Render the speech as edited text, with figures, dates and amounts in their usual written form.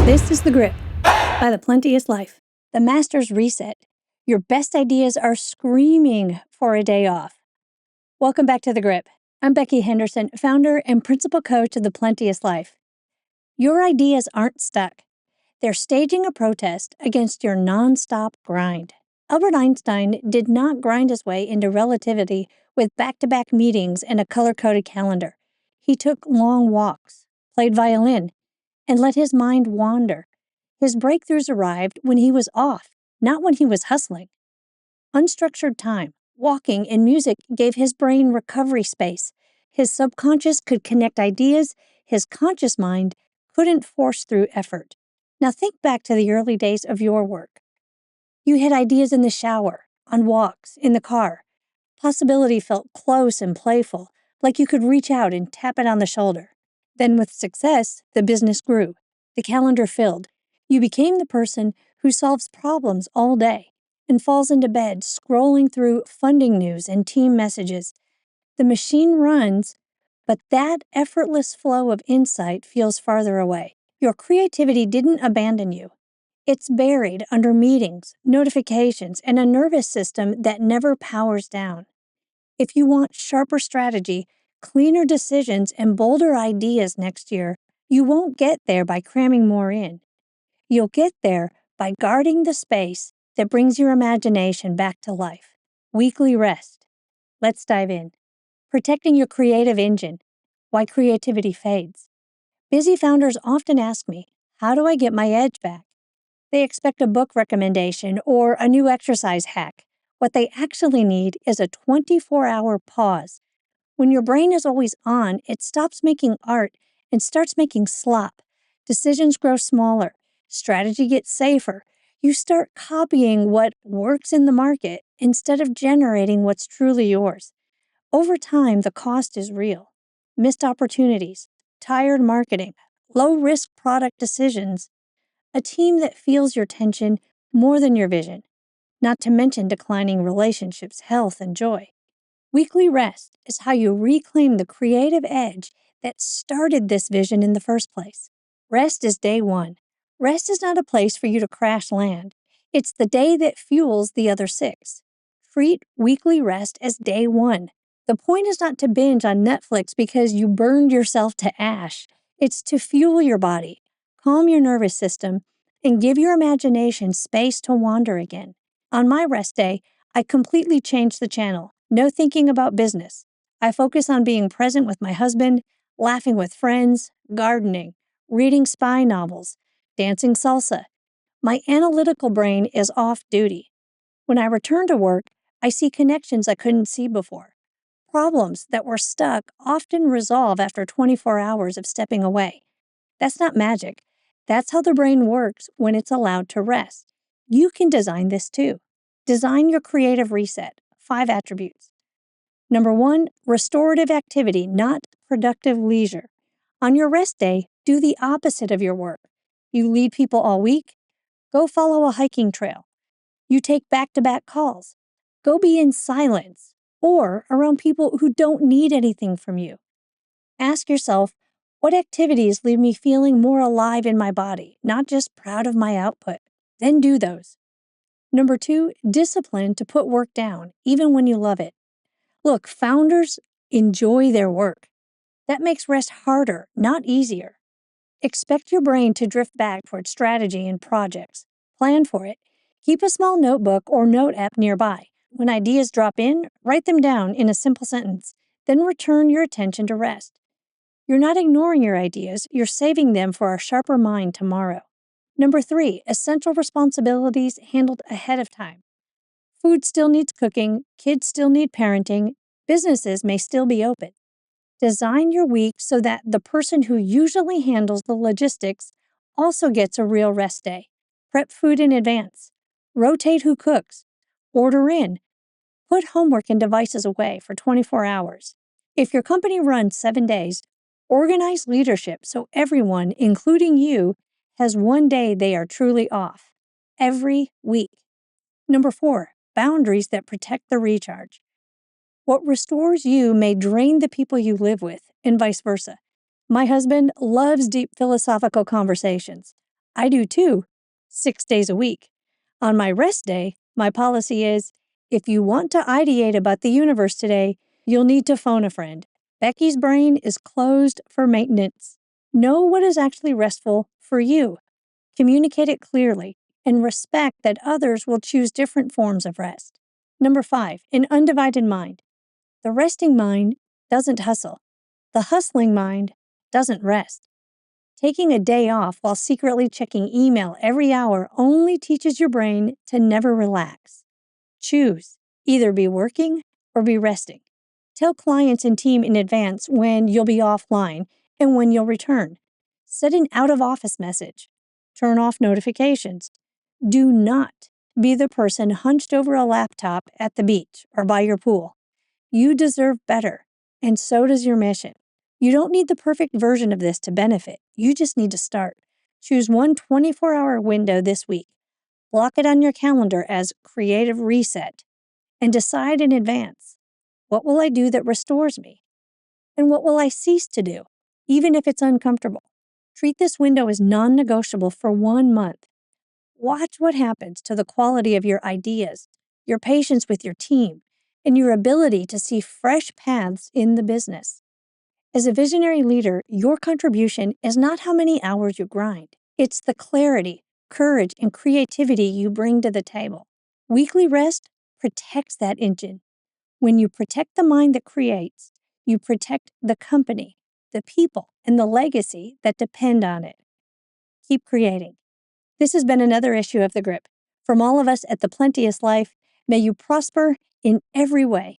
This is The Grip by the Plenteous Life. The Master's Reset. Your best ideas are screaming for a day off. Welcome back to The Grip. I'm Becky Henderson, founder and principal coach of the Plenteous Life. Your ideas aren't stuck. They're staging a protest against your nonstop grind. Albert Einstein did not grind his way into relativity with back-to-back meetings and a color-coded calendar. He took long walks, played violin, and let his mind wander. His breakthroughs arrived when he was off, not when he was hustling. Unstructured time, walking, and music gave his brain recovery space. His subconscious could connect ideas. His conscious mind couldn't force through effort. Now think back to the early days of your work. You had ideas in the shower, on walks, in the car. Possibility felt close and playful, like you could reach out and tap it on the shoulder. Then with success, the business grew. The calendar filled. You became the person who solves problems all day and falls into bed scrolling through funding news and team messages. The machine runs, but that effortless flow of insight feels farther away. Your creativity didn't abandon you. It's buried under meetings, notifications, and a nervous system that never powers down. If you want sharper strategy, cleaner decisions, and bolder ideas next year, you won't get there by cramming more in. You'll get there by guarding the space that brings your imagination back to life. Weekly rest. Let's dive in. Protecting your creative engine. Why creativity fades. Busy founders often ask me, how do I get my edge back? They expect a book recommendation or a new exercise hack. What they actually need is a 24-hour pause. When your brain is always on, it stops making art and starts making slop. Decisions grow smaller. Strategy gets safer. You start copying what works in the market instead of generating what's truly yours. Over time, the cost is real. Missed opportunities, tired marketing, low-risk product decisions, a team that feels your tension more than your vision, not to mention declining relationships, health, and joy. Weekly rest is how you reclaim the creative edge that started this vision in the first place. Rest is day one. Rest is not a place for you to crash land. It's the day that fuels the other 6. Treat weekly rest as day one. The point is not to binge on Netflix because you burned yourself to ash. It's to fuel your body, calm your nervous system, and give your imagination space to wander again. On my rest day, I completely changed the channel. No thinking about business. I focus on being present with my husband, laughing with friends, gardening, reading spy novels, dancing salsa. My analytical brain is off duty. When I return to work, I see connections I couldn't see before. Problems that were stuck often resolve after 24 hours of stepping away. That's not magic. That's how the brain works when it's allowed to rest. You can design this too. Design your creative reset. 5 attributes. Number 1, restorative activity, not productive leisure. On your rest day, do the opposite of your work. You lead people all week? Go follow a hiking trail. You take back-to-back calls. Go be in silence or around people who don't need anything from you. Ask yourself, what activities leave me feeling more alive in my body, not just proud of my output? Then do those. Number 2, discipline to put work down, even when you love it. Look, founders enjoy their work. That makes rest harder, not easier. Expect your brain to drift back toward strategy and projects. Plan for it. Keep a small notebook or note app nearby. When ideas drop in, write them down in a simple sentence. Then return your attention to rest. You're not ignoring your ideas, you're saving them for a sharper mind tomorrow. Number 3, essential responsibilities handled ahead of time. Food still needs cooking, kids still need parenting, businesses may still be open. Design your week so that the person who usually handles the logistics also gets a real rest day. Prep food in advance. Rotate who cooks. Order in. Put homework and devices away for 24 hours. If your company runs 7 days, organize leadership so everyone, including you, has one day they are truly off. Every week. Number 4, boundaries that protect the recharge. What restores you may drain the people you live with, and vice versa. My husband loves deep philosophical conversations. I do too, 6 days a week. On my rest day, my policy is, if you want to ideate about the universe today, you'll need to phone a friend. Becky's brain is closed for maintenance. Know what is actually restful for you. Communicate it clearly and respect that others will choose different forms of rest. Number 5, an undivided mind. The resting mind doesn't hustle. The hustling mind doesn't rest. Taking a day off while secretly checking email every hour only teaches your brain to never relax. Choose. Either be working or be resting. Tell clients and team in advance when you'll be offline and when you'll return. Set an out-of-office message. Turn off notifications. Do not be the person hunched over a laptop at the beach or by your pool. You deserve better, and so does your mission. You don't need the perfect version of this to benefit. You just need to start. Choose one 24-hour window this week. Block it on your calendar as creative reset and decide in advance, what will I do that restores me? And what will I cease to do, even if it's uncomfortable? Treat this window as non-negotiable for 1 month. Watch what happens to the quality of your ideas, your patience with your team, and your ability to see fresh paths in the business. As a visionary leader, your contribution is not how many hours you grind. It's the clarity, courage, and creativity you bring to the table. Weekly rest protects that engine. When you protect the mind that creates, you protect the company, the people, and the legacy that depend on it. Keep creating. This has been another issue of The Grip. From all of us at the Plenteous Life, may you prosper in every way.